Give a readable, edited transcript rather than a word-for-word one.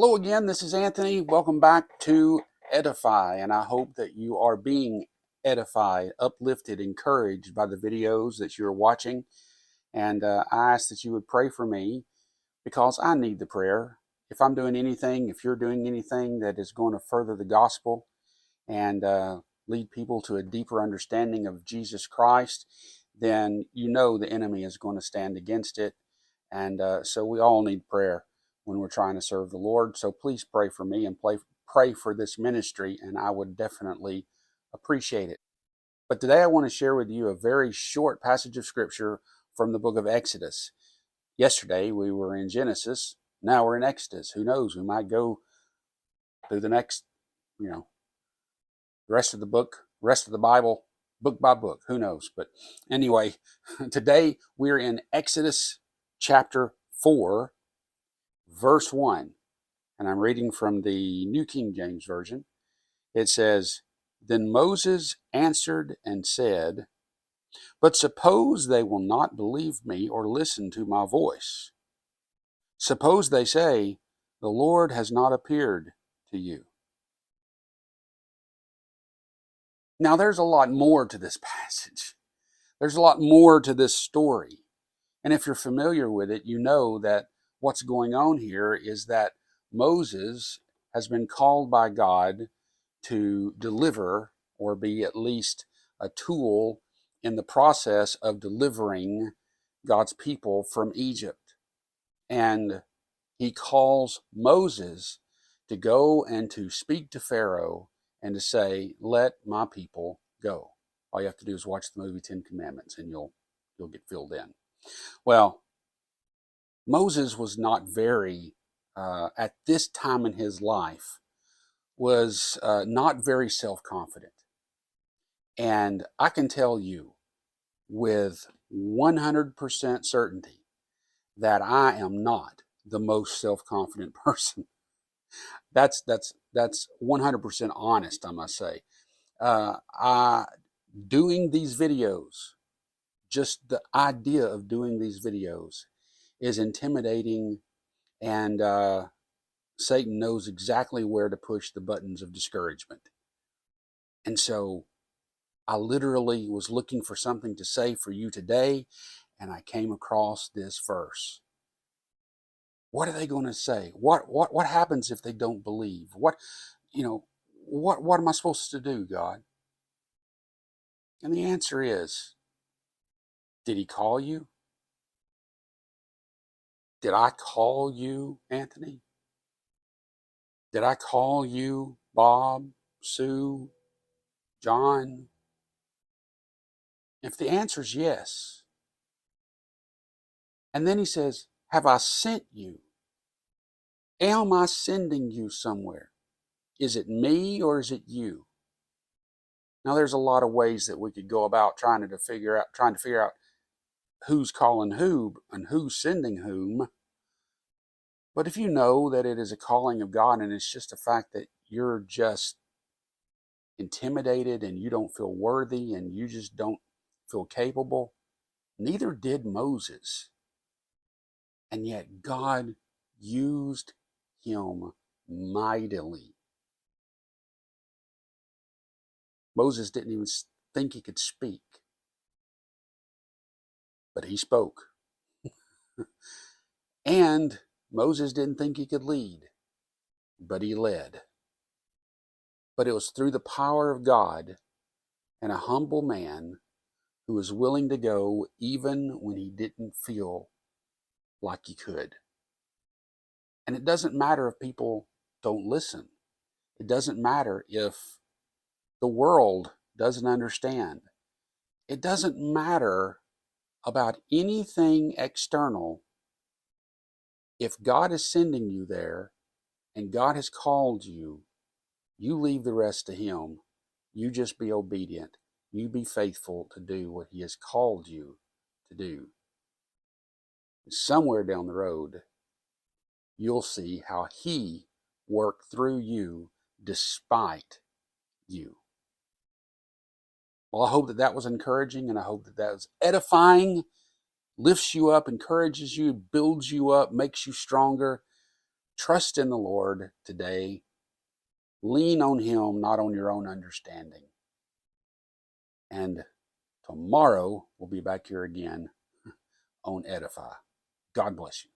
Hello again, this is Anthony. Welcome back to Edify, and I hope that you are being edified, uplifted, encouraged by the videos that you're watching. And I ask that you would pray for me because I need the prayer. If I'm doing anything, if you're doing anything that is going to further the gospel and lead people to a deeper understanding of Jesus Christ, then you know the enemy is going to stand against it. And so we all need prayer when we're trying to serve the Lord. So please pray for me and pray for this ministry, and I would definitely appreciate it. But today I want to share with you a very short passage of scripture from the book of Exodus. Yesterday we were in Genesis. Now we're in Exodus. Who knows? We might go through the next, the rest of the book, rest of the Bible, book by book. Who knows? But anyway, today we're in Exodus chapter 4, verse 1, and I'm reading from the New King James Version. It says, "Then Moses answered and said, 'But suppose they will not believe me or listen to my voice. Suppose they say, the Lord has not appeared to you.'" Now there's a lot more to this passage. There's a lot more to this story. And if you're familiar with it, you know that what's going on here is that Moses has been called by God to deliver, or be at least a tool in the process of delivering God's people from Egypt. And he calls Moses to go and to speak to Pharaoh and to say, "Let my people go." All you have to do is watch the movie Ten Commandments and you'll get filled in. Well, Moses was not very, at this time in his life, was not very self-confident. And I can tell you with 100% certainty that I am not the most self-confident person. That's 100% honest, I must say. Doing these videos, just the idea of doing these videos is intimidating, and Satan knows exactly where to push the buttons of discouragement. And so I literally was looking for something to say for you today, and I came across this verse. What are they going to say? What happens if they don't believe? What am I supposed to do, God? And the answer is, did he call you? Did I call you, Anthony? Did I call you, Bob, Sue, John? If the answer is yes, and then he says, have I sent you? Am I sending you somewhere? Is it me or is it you? Now there's a lot of ways that we could go about trying to figure out who's calling who and who's sending whom. But if you know that it is a calling of God and it's just a fact that you're just intimidated and you don't feel worthy and you just don't feel capable, neither did Moses. And yet God used him mightily. Moses didn't even think he could speak, but he spoke. And Moses didn't think he could lead, but he led. But it was through the power of God and a humble man who was willing to go even when he didn't feel like he could. And it doesn't matter if people don't listen. It doesn't matter if the world doesn't understand. It doesn't matter about anything external. If God is sending you there and God has called you, you leave the rest to him. You just be obedient. You be faithful to do what he has called you to do. Somewhere down the road, you'll see how he worked through you despite you. Well, I hope that was encouraging, and I hope that was edifying, lifts you up, encourages you, builds you up, makes you stronger. Trust in the Lord today. Lean on Him, not on your own understanding. And tomorrow we'll be back here again on Edify. God bless you.